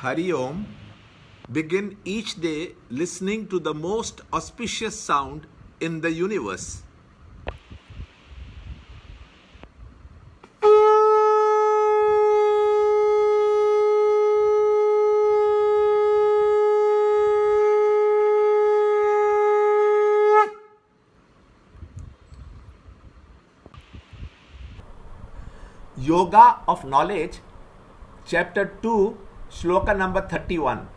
Hari Om, begin each day listening to the most auspicious sound in the universe. Yoga of Knowledge, Chapter 2, Shloka number 31.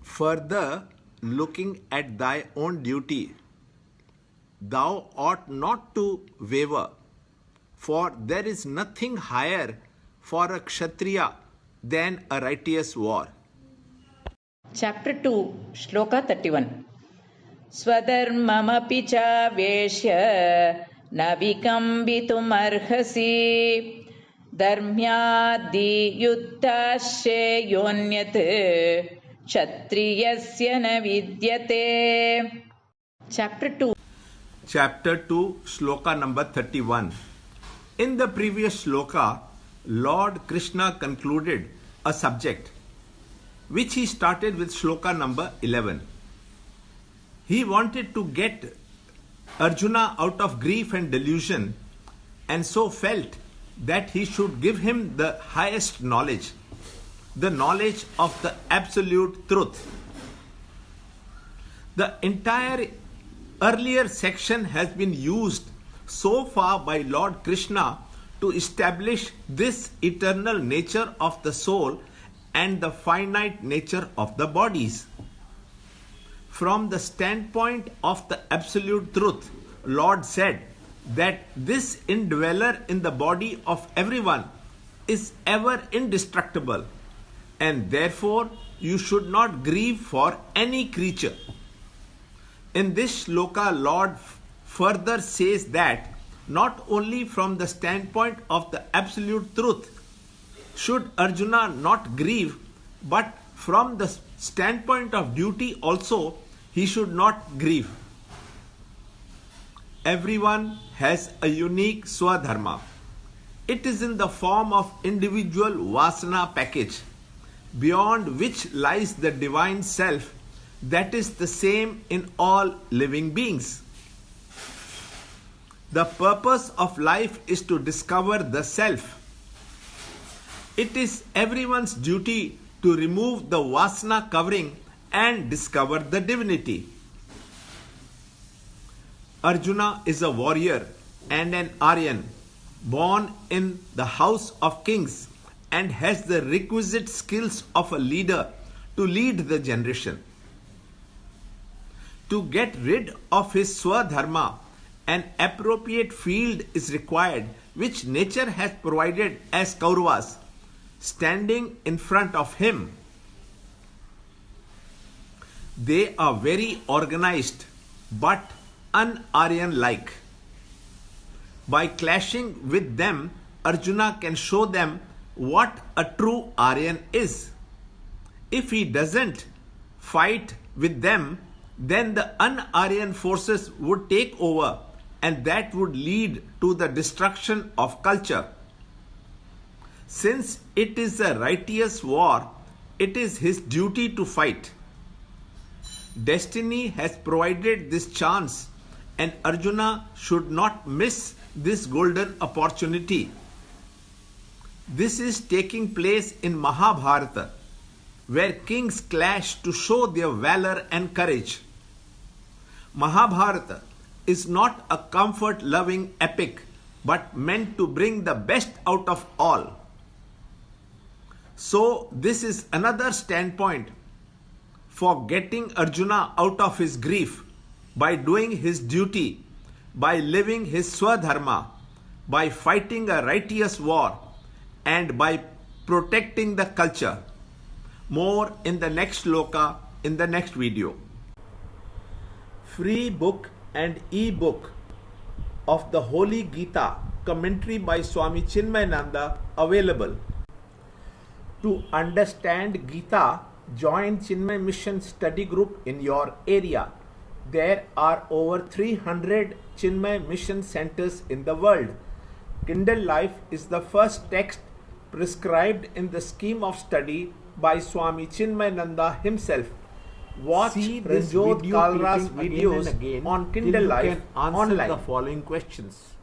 Further, looking at thy own duty, thou ought not to waver, for there is nothing higher for a Kshatriya than a righteous war. Chapter 2, Shloka 31. Swadharmamapi cha veshya navikambitumārhasi dharmyādi yuddhāsya yonyat kshatriyasya na vidyate. Chapter 2. Chapter 2, Shloka number 31. In the previous Shloka, Lord Krishna concluded a subject which he started with Shloka number 11. He wanted to get Arjuna out of grief and delusion, and so felt that he should give him the highest knowledge, the knowledge of the absolute truth. The entire earlier section has been used so far by Lord Krishna to establish this eternal nature of the soul and the finite nature of the bodies. From the standpoint of the absolute truth, Lord said that this indweller in the body of everyone is ever indestructible, and therefore you should not grieve for any creature. In this shloka, Lord further says that not only from the standpoint of the absolute truth should Arjuna not grieve, but from the standpoint of duty also he should not grieve. Everyone has a unique swadharma. It is in the form of individual vasana package, beyond which lies the divine self that is the same in all living beings. The purpose of life is to discover the self. It is everyone's duty to remove the vasana covering and discover the divinity. Arjuna is a warrior and an Aryan, born in the house of kings, and has the requisite skills of a leader to lead the generation. To get rid of his swadharma, an appropriate field is required, which nature has provided as Kauravas, standing in front of him. They are very organized, but un-Aryan-like. By clashing with them, Arjuna can show them what a true Aryan is. If he doesn't fight with them, then the un-Aryan forces would take over, and that would lead to the destruction of culture. Since it is a righteous war, it is his duty to fight. Destiny has provided this chance, and Arjuna should not miss this golden opportunity. This is taking place in Mahabharata, where kings clash to show their valor and courage. Mahabharata is not a comfort-loving epic, but meant to bring the best out of all. So this is another standpoint for getting Arjuna out of his grief by doing his duty, by living his swadharma, by fighting a righteous war, and by protecting the culture. More in the next shloka in the next video. Free book and e-book of the Holy Gita, commentary by Swami Chinmayananda, available. To understand Gita, join Chinmay Mission study group in your area. There are over 300 Chinmay Mission centers in the world. Kindle Life is the first text prescribed in the scheme of study by Swami Chinmayananda himself. Watch See this Ranjot video Kalra's clipping again videos and again on till Kindle you Life can answer online. the following questions.